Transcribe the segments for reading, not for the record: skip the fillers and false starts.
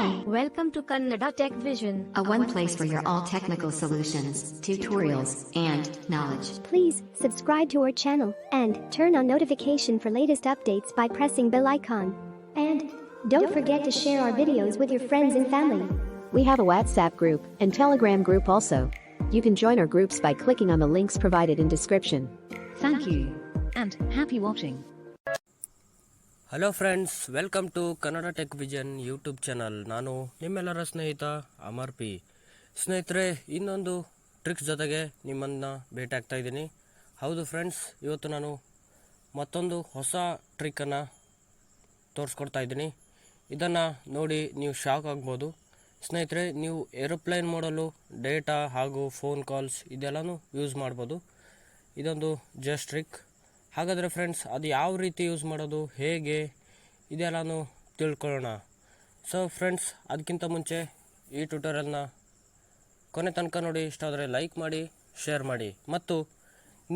Welcome to Kannada Tech Vision, a one place for your all technical solutions, tutorials, and knowledge. Please subscribe to our channel and turn on notification for latest updates by pressing bell icon. And don't forget to share our videos with your friends and family. We have a WhatsApp group and Telegram group also. You can join our groups by clicking on the links provided in description. Thank you and happy watching. Hello friends, welcome to Kannada Tech Vision YouTube channel. ನಾನು ನಿಮ್ಮೆಲ್ಲರ ಸ್ನೇಹಿತ Amar P. ಸ್ನೇಹಿತರೆ, ಇನ್ನೊಂದು tricks ಜೊತೆಗೆ ನಿಮ್ಮನ್ನು ಭೇಟಿ ಆಗ್ತಾ ಇದ್ದೀನಿ. ಹೌದು ಫ್ರೆಂಡ್ಸ್, ಇವತ್ತು ನಾನು ಮತ್ತೊಂದು ಹೊಸ ಟ್ರಿಕ್ಕನ್ನು ತೋರಿಸ್ಕೊಡ್ತಾ ಇದ್ದೀನಿ. ಇದನ್ನು ನೋಡಿ ನೀವು ಶಾಕ್ ಆಗ್ಬೋದು. ಸ್ನೇಹಿತರೆ, ನೀವು ಏರೋಪ್ಲೇನ್ ಮಾಡಲು ಡೇಟಾ ಹಾಗೂ ಫೋನ್ ಕಾಲ್ಸ್ ಇದೆಲ್ಲನೂ ಯೂಸ್ ಮಾಡ್ಬೋದು. ಇದೊಂದು ಜಸ್ಟ್ ಟ್ರಿಕ್. ಹಾಗಾದರೆ ಫ್ರೆಂಡ್ಸ್, ಅದು ಯಾವ ರೀತಿ ಯೂಸ್ ಮಾಡೋದು, ಹೇಗೆ, ಇದೆಲ್ಲನೂ ತಿಳ್ಕೊಳ್ಳೋಣ. ಸೊ ಫ್ರೆಂಡ್ಸ್, ಅದಕ್ಕಿಂತ ಮುಂಚೆ ಈ ಟ್ಯೂಟೋರಿಯಲ್ನ ಕೊನೆ ತನಕ ನೋಡಿ. ಇಷ್ಟ ಆದರೆ ಲೈಕ್ ಮಾಡಿ, ಶೇರ್ ಮಾಡಿ, ಮತ್ತು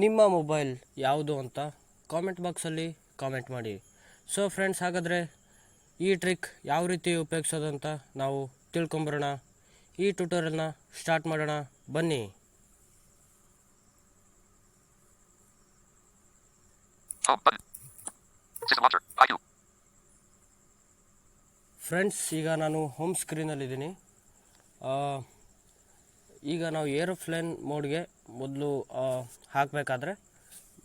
ನಿಮ್ಮ ಮೊಬೈಲ್ ಯಾವುದು ಅಂತ ಕಾಮೆಂಟ್ ಬಾಕ್ಸಲ್ಲಿ ಕಾಮೆಂಟ್ ಮಾಡಿ. ಸೊ ಫ್ರೆಂಡ್ಸ್, ಹಾಗಾದರೆ ಈ ಟ್ರಿಕ್ ಯಾವ ರೀತಿ ಉಪಯೋಗಿಸೋದು ಅಂತ ನಾವು ತಿಳ್ಕೊಂಬರೋಣ. ಈ ಟ್ಯೂಟೋರಿಯಲ್ನ ಸ್ಟಾರ್ಟ್ ಮಾಡೋಣ, ಬನ್ನಿ. ಫ್ರೆಂಡ್ಸ್, ಈಗ ನಾನು ಹೋಮ್ ಸ್ಕ್ರೀನಲ್ಲಿದ್ದೀನಿ. ಈಗ ನಾವು ಏರೋಪ್ಲೇನ್ ಮೋಡ್ಗೆ ಮೊದಲು ಹಾಕಬೇಕಾದ್ರೆ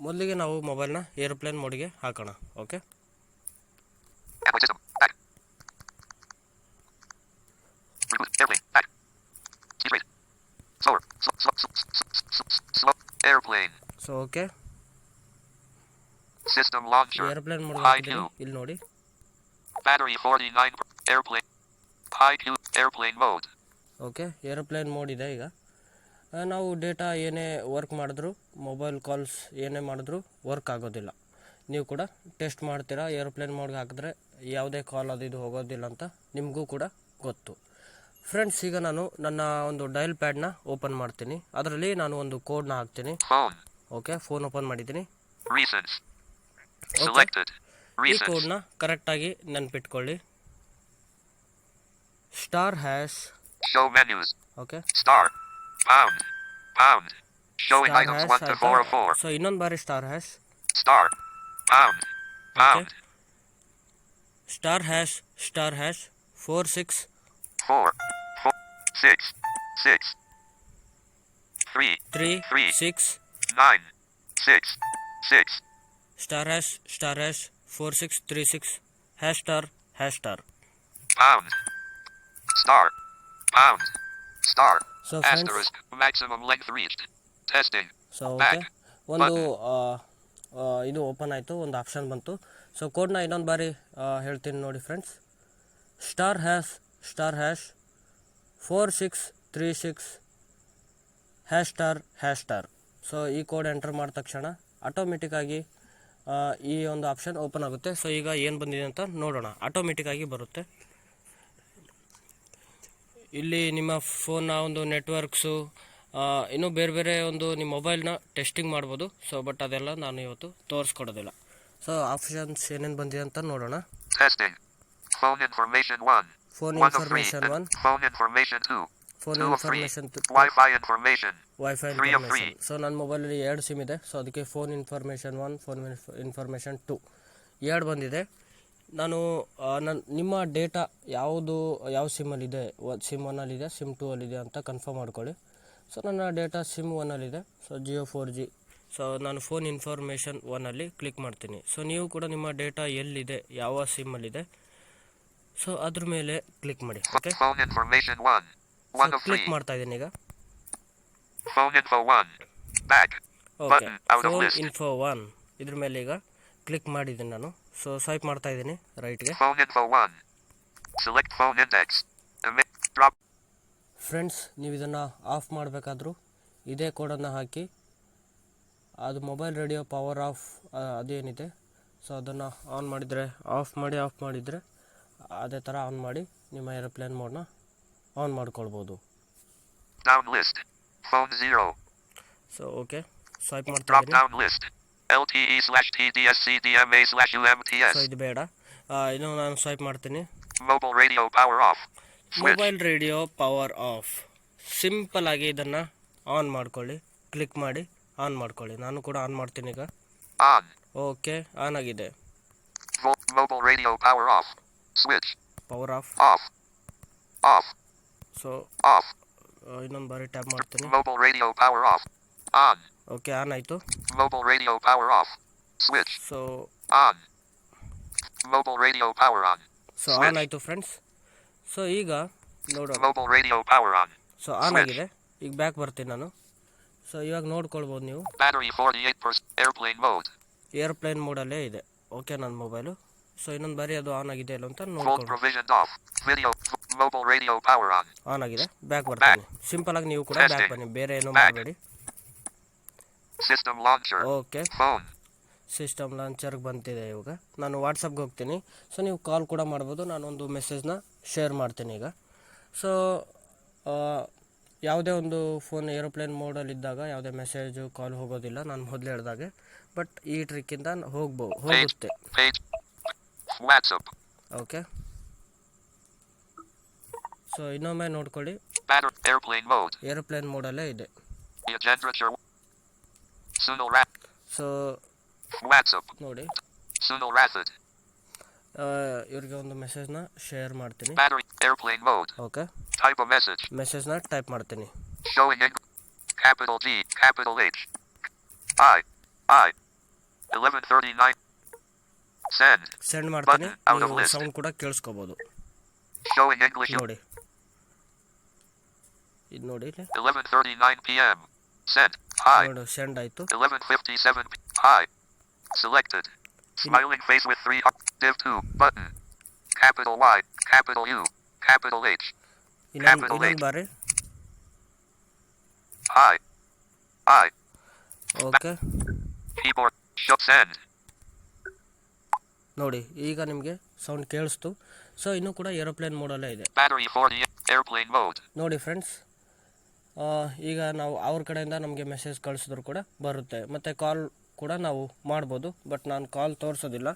ಮೊದಲಿಗೆ ನಾವು ಮೊಬೈಲ್ನ ಏರೋಪ್ಲೇನ್ ಮೋಡ್ಗೆ ಹಾಕೋಣ. Okay, so okay, System launcher. Aeroplane mode ಇಲ್ಲಿ ನೋಡಿ. Battery 49. Airplane. High Q. Airplane mode. Okay, aeroplane mode ಇದೆ. ಈಗ ನಾವು ಡೇಟಾ ಏನೇ ವರ್ಕ್ ಮಾಡಿದ್ರು, ಮೊಬೈಲ್ ಕಾಲ್ಸ್ ಏನೇ ಮಾಡಿದ್ರು ವರ್ಕ್ ಆಗೋದಿಲ್ಲ. ನೀವು ಕೂಡ ಟೆಸ್ಟ್ ಮಾಡ್ತೀರಾ. ಏರೋಪ್ಲೇನ್ ಮೋಡ್ಗೆ ಹಾಕಿದ್ರೆ ಯಾವುದೇ ಕಾಲ್ ಅದು ಇದು ಹೋಗೋದಿಲ್ಲ ಅಂತ ನಿಮಗೂ ಕೂಡ ಗೊತ್ತು. ಫ್ರೆಂಡ್ಸ್, ಈಗ ನಾನು ನನ್ನ ಒಂದು ಡಯಲ್ ಪ್ಯಾಡ್ನ ಓಪನ್ ಮಾಡ್ತೀನಿ. ಅದರಲ್ಲಿ ನಾನು ಒಂದು ಕೋಡ್ನ ಹಾಕ್ತೀನಿ. ಓಕೆ, ಫೋನ್ ಓಪನ್ ಮಾಡಿದ್ದೀನಿ. ಈ ಕೋಡ್ನ ಕರೆಕ್ಟಾಗಿ ನೆನ್ಪಿಟ್ಕೊಳ್ಳಿ. Star hash show menus. Okay, Star. Pound. Showing items 1 to 4 of 4. So ಇನ್ನೊಂದು ಬಾರಿ star hash. Star. Pound. Star hash 4 6 4 6 6 3 6 9 6 6 star hash 4 6 3 6 hash star pound star So asterisk maximum length reached testing. So okay, ಒಂದು ಇದು open ಆಯಿತು, ಒಂದು option ಬಂತು. So ಕೋಡ್ನ ಇನ್ನೊಂದು ಬಾರಿ ಹೇಳ್ತೀನಿ ನೋಡಿ friends. Star hash 4 6 3 6 hash star. So ಈ ಕೋಡ್ ಎಂಟರ್ ಮಾಡಿದ ತಕ್ಷಣ ಆಟೋಮೆಟಿಕ್ಕಾಗಿ ಈ ಒಂದು ಆಪ್ಷನ್ ಓಪನ್ ಆಗುತ್ತೆ. ಸೊ ಈಗ ಏನು ಬಂದಿದೆ ಅಂತ ನೋಡೋಣ. ಆಟೋಮೆಟಿಕ್ಕಾಗಿ ಬರುತ್ತೆ. ಇಲ್ಲಿ ನಿಮ್ಮ ಫೋನ್ನ ಒಂದು ನೆಟ್ವರ್ಕ್ಸು, ಇನ್ನೂ ಬೇರೆ ಬೇರೆ ಒಂದು ನಿಮ್ಮ ಮೊಬೈಲ್ನ ಟೆಸ್ಟಿಂಗ್ ಮಾಡ್ಬೋದು. ಸೊ ಬಟ್ ಅದೆಲ್ಲ ನಾನು ಇವತ್ತು ತೋರಿಸ್ಕೊಡೋದಿಲ್ಲ. ಸೊ ಆಪ್ಷನ್ಸ್ ಏನೇನು ಬಂದಿದೆ ಅಂತ ನೋಡೋಣ. Phone information 1. Phone 1 of 3. Information 1. Phone information 2. Phone 2 of 3. Information Wi-Fi information. Wifi 3 of 3. Information. So ನನ್ನ ಮೊಬೈಲಲ್ಲಿ 2 ಸಿಮ್ ಇದೆ. ಸೊ ಅದಕ್ಕೆ ಫೋನ್ ಇನ್ಫಾರ್ಮೇಷನ್ 1, ಫೋನ್ ಇನ್ಫಾರ್ಮೇಷನ್ 2 2 ಬಂದಿದೆ. ನಾನು ನಿಮ್ಮ ಡೇಟಾ ಯಾವ ಸಿಮ್ಮಲ್ಲಿದೆ, ಸಿಮ್ 1ಅಲ್ಲಿದೆ, ಸಿಮ್ 2ಅಲ್ಲಿದೆ ಅಂತ ಕನ್ಫರ್ಮ್ ಮಾಡ್ಕೊಳ್ಳಿ. ಸೊ ನನ್ನ ಡೇಟಾ ಸಿಮ್ 1ಅಲ್ಲಿದೆ. So Jio 4G. ಸೊ ನಾನು ಫೋನ್ ಇನ್ಫಾರ್ಮೇಷನ್ 1ಅಲ್ಲಿ ಕ್ಲಿಕ್ ಮಾಡ್ತೀನಿ. ಸೊ ನೀವು ಕೂಡ ನಿಮ್ಮ ಡೇಟಾ ಎಲ್ಲಿದೆ, ಯಾವ ಸಿಮ್ಮಲ್ಲಿದೆ, ಸೊ ಅದ್ರ ಮೇಲೆ ಕ್ಲಿಕ್ ಮಾಡಿ. Okay, Phone information 1. 1 of 3. Click ಮಾಡ್ತಾ ಇದ್ದೀನಿ ಈಗ. Phone info 1. Back. Okay, Button out of phone list. Info 1 ಇದ್ರ ಮೇಲೆ ಈಗ ಕ್ಲಿಕ್ ಮಾಡಿದ್ದೀನಿ ನಾನು. ಸೊ ಸ್ವೈಪ್ ಮಾಡ್ತಾ ಇದ್ದೀನಿ ರೈಟ್ಗೆ. Phone info 1. Select phone index. Drop. Friends, ನೀವು ಇದನ್ನು ಆಫ್ ಮಾಡಬೇಕಾದ್ರೂ ಇದೇ ಕೋಡನ್ನು ಹಾಕಿ, ಅದು ಮೊಬೈಲ್ ರೇಡಿಯೋ ಪವರ್ ಆಫ್ ಅದೇನಿದೆ, ಸೊ ಅದನ್ನು ಆನ್ ಮಾಡಿದರೆ ಆಫ್ ಮಾಡಿದರೆ ಅದೇ ಥರ ಆನ್ ಮಾಡಿ ನಿಮ್ಮ ಏರೋಪ್ಲೇನ್ ಮೋಡ್ನ ಆನ್ ಮಾಡ್ಕೊಳ್ಬೋದು. Down list. Phone 0. So okay, swipe ಮಾಡ್ತಾ Drop ಇದ್ದೀನಿ. down list. LTE/TDSCDMA/UMTS. ಸೊ ಇದು ಬೇಡ, ಇನ್ನು ನಾನು ಸ್ವೈಪ್ ಮಾಡ್ತೀನಿ. Mobile radio power off. Mobile radio power of. Simple ಆಗಿ ಇದನ್ನು ಆನ್ ಮಾಡ್ಕೊಳ್ಳಿ. ಕ್ಲಿಕ್ ಮಾಡಿ ಆನ್ ಮಾಡ್ಕೊಳ್ಳಿ. ನಾನು ಕೂಡ ಆನ್ ಮಾಡ್ತೀನಿ ಈಗ. On. ಓಕೆ, ಆನ್ ಆಗಿದೆ. Mobile radio power off. Switch. Power of. Off. Off. So Off. ಇನ್ನೊಂದು ಬಾರಿ ಟ್ಯಾಪ್ ಮಾಡ್ತೀನಿ. Mobile radio power off. On. Okay, on ಆಯಿತು. Mobile radio power off. Switch. So On. Mobile radio power on. So on ಆಯಿತು friends. So ಈಗ ನೋಡೋಣ. Mobile radio power on. So on ಆಗಿದೆ. ಈಗ back ಬರ್ತೀನಿ ನಾನು. ಸೊ ಇವಾಗ ನೋಡ್ಕೊಳ್ಬೋದು ನೀವು. Battery 48%. Airplane mode. ಏರ್ಪ್ಲೇನ್ ಮೋಡಲ್ಲೇ ಇದೆ. ಓಕೆ, ನನ್ನ ಮೊಬೈಲು. ಸೊ ಇನ್ನೊಂದು ಬಾರಿ ಅದು ಆನ್ ಆಗಿದೆ ಇಲ್ಲ ಅಂತ Phone ನೋಡ್ಕೊಳ್ಳಿ. provisioned off. Video. Mobile radio power on. On ಆಗಿದೆ. ಬ್ಯಾಕ್ ಬರ್ತೀನಿ. ಸಿಂಪಲ್ ಆಗಿ ನೀವು ಕೂಡ ಬ್ಯಾಕ್ ಬನ್ನಿ, ಬೇರೆ ಏನೂ ಮಾಡಬೇಡಿ. System launcher. ಓಕೆ, Phone. ಸಿಸ್ಟಮ್ ಲಾಂಚರ್ಗೆ ಬಂತಿದೆ. ಇವಾಗ ನಾನು ವಾಟ್ಸಪ್ಗೆ ಹೋಗ್ತೀನಿ. ಸೊ ನೀವು ಕಾಲ್ ಕೂಡ ಮಾಡ್ಬೋದು. ನಾನೊಂದು ಮೆಸೇಜ್ನ ಶೇರ್ ಮಾಡ್ತೀನಿ ಈಗ. ಸೊ ಯಾವುದೇ ಒಂದು ಫೋನ್ ಏರೋಪ್ಲೇನ್ ಮೋಡಲ್ಲಿದ್ದಾಗ ಯಾವುದೇ ಮೆಸೇಜು ಕಾಲ್ ಹೋಗೋದಿಲ್ಲ, ನಾನು ಮೊದಲು ಹೇಳ್ದಾಗೆ. ಬಟ್ ಈ ಟ್ರಿಕ್ಕಿಂದ ಹೋಗುತ್ತೆ. Page. WhatsApp. ಓಕೆ, ಸೊ ಇನ್ನೊಮ್ಮೆ ನೋಡ್ಕೊಳ್ಳಿ. Battery. Airplane mode. ಏರೋಪ್ಲೇನ್ ಮೋಡಲ್ಲೇ ಇದೆ. Temperature. Sunil Rat. So WhatsApp. ನೋಡಿ, Sunil Rathod. ಇವ್ರಿಗೆ ಒಂದು ಮೆಸೇಜ್ನ ಶೇರ್ ಮಾಡ್ತೀನಿ. Battery. Airplane mode. Okay, Type a message. ಮೆಸೇಜ್ನ ಟೈಪ್ ಮಾಡ್ತೀನಿ. Showing in capital G, capital H. I. 11:39. Send. Send ಮಾಡ್ತೀನಿ. Button out of ನೀವು list. ಸೌಂಡ್ ಕೂಡ ಕೇಳಿಸ್ಕೋಬೋದು. Showing English. ನೋಡಿ, ಇದು ನೋಡಿ ಇಲ್ಲಿ 11:39 p.m. Send. Hi. ನೋಡು, ಸೆಂಡ್ ಆಯಿತು. 11:57. Hi. Selected. Smiling face with 3 div 2 button. Capital Y, capital U, capital H. ಇನ್ನೊಂದು ಬಾರಿ. Hi. Okay, Keyboard. Show send. ನೋಡಿ ಈಗ ನಿಮಗೆ ಸೌಂಡ್ ಕೇಳಿಸ್ತು. ಸೊ ಇನ್ನೂ ಕೂಡ ಏರೋಪ್ಲೇನ್ ಮೋಡಲ್ಲೇ ಇದೆ. Battery 40. Airplane mode. ನೋಡಿ ಫ್ರೆಂಡ್ಸ್, ಈಗ ನಾವು ಅವ್ರ ಕಡೆಯಿಂದ ನಮಗೆ ಮೆಸೇಜ್ ಕಳಿಸಿದ್ರು ಕೂಡ ಬರುತ್ತೆ, ಮತ್ತು ಕಾಲ್ ಕೂಡ ನಾವು ಮಾಡ್ಬೋದು. ಬಟ್ ನಾನು ಕಾಲ್ ತೋರಿಸೋದಿಲ್ಲ,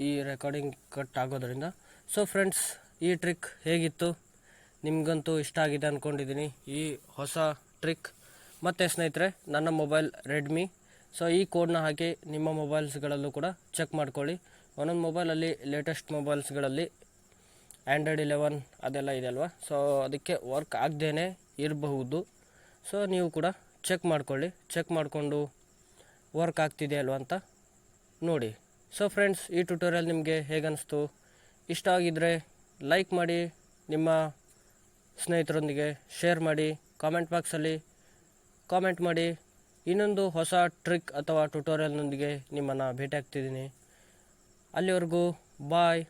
ಈ ರೆಕಾರ್ಡಿಂಗ್ ಕಟ್ ಆಗೋದ್ರಿಂದ. ಸೊ ಫ್ರೆಂಡ್ಸ್, ಈ ಟ್ರಿಕ್ ಹೇಗಿತ್ತು? ನಿಮಗಂತೂ ಇಷ್ಟ ಆಗಿದೆ ಅಂದ್ಕೊಂಡಿದ್ದೀನಿ ಈ ಹೊಸ ಟ್ರಿಕ್. ಮತ್ತು ಸ್ನೇಹಿತರೆ, ನನ್ನ ಮೊಬೈಲ್ ರೆಡ್ಮಿ. ಸೊ ಈ ಕೋಡ್ನ ಹಾಕಿ ನಿಮ್ಮ ಮೊಬೈಲ್ಸ್ಗಳಲ್ಲೂ ಕೂಡ ಚೆಕ್ ಮಾಡ್ಕೊಳ್ಳಿ. ಒಂದೊಂದು ಮೊಬೈಲಲ್ಲಿ, ಲೇಟೆಸ್ಟ್ ಮೊಬೈಲ್ಸ್ಗಳಲ್ಲಿ ಆ್ಯಂಡ್ರಾಯ್ಡ್ 11 ಅದೆಲ್ಲ ಇದೆ ಅಲ್ವಾ, ಸೊ ಅದಕ್ಕೆ ವರ್ಕ್ ಆಗದೇ ಇರಬಹುದು. ಸೊ ನೀವು ಕೂಡ ಚೆಕ್ ಮಾಡ್ಕೊಳ್ಳಿ. ಚೆಕ್ ಮಾಡಿಕೊಂಡು ವರ್ಕ್ ಆಗ್ತಿದೆ ಅಲ್ವಾ ಅಂತ ನೋಡಿ. ಸೊ ಫ್ರೆಂಡ್ಸ್, ಈ ಟ್ಯುಟೋರಿಯಲ್ ನಿಮಗೆ ಹೇಗನ್ನಿಸ್ತು? ಇಷ್ಟ ಆಗಿದ್ದರೆ ಲೈಕ್ ಮಾಡಿ, ನಿಮ್ಮ ಸ್ನೇಹಿತರೊಂದಿಗೆ ಶೇರ್ ಮಾಡಿ, ಕಾಮೆಂಟ್ ಬಾಕ್ಸಲ್ಲಿ ಕಾಮೆಂಟ್ ಮಾಡಿ. ಇನ್ನೊಂದು ಹೊಸ ಟ್ರಿಕ್ ಅಥವಾ ಟ್ಯುಟೋರಿಯಲ್ನೊಂದಿಗೆ ನಿಮ್ಮನ್ನು ಭೇಟಿ ಆಗ್ತಿದ್ದೀನಿ. ಅಲ್ಲಿವರೆಗೂ ಬಾಯ್.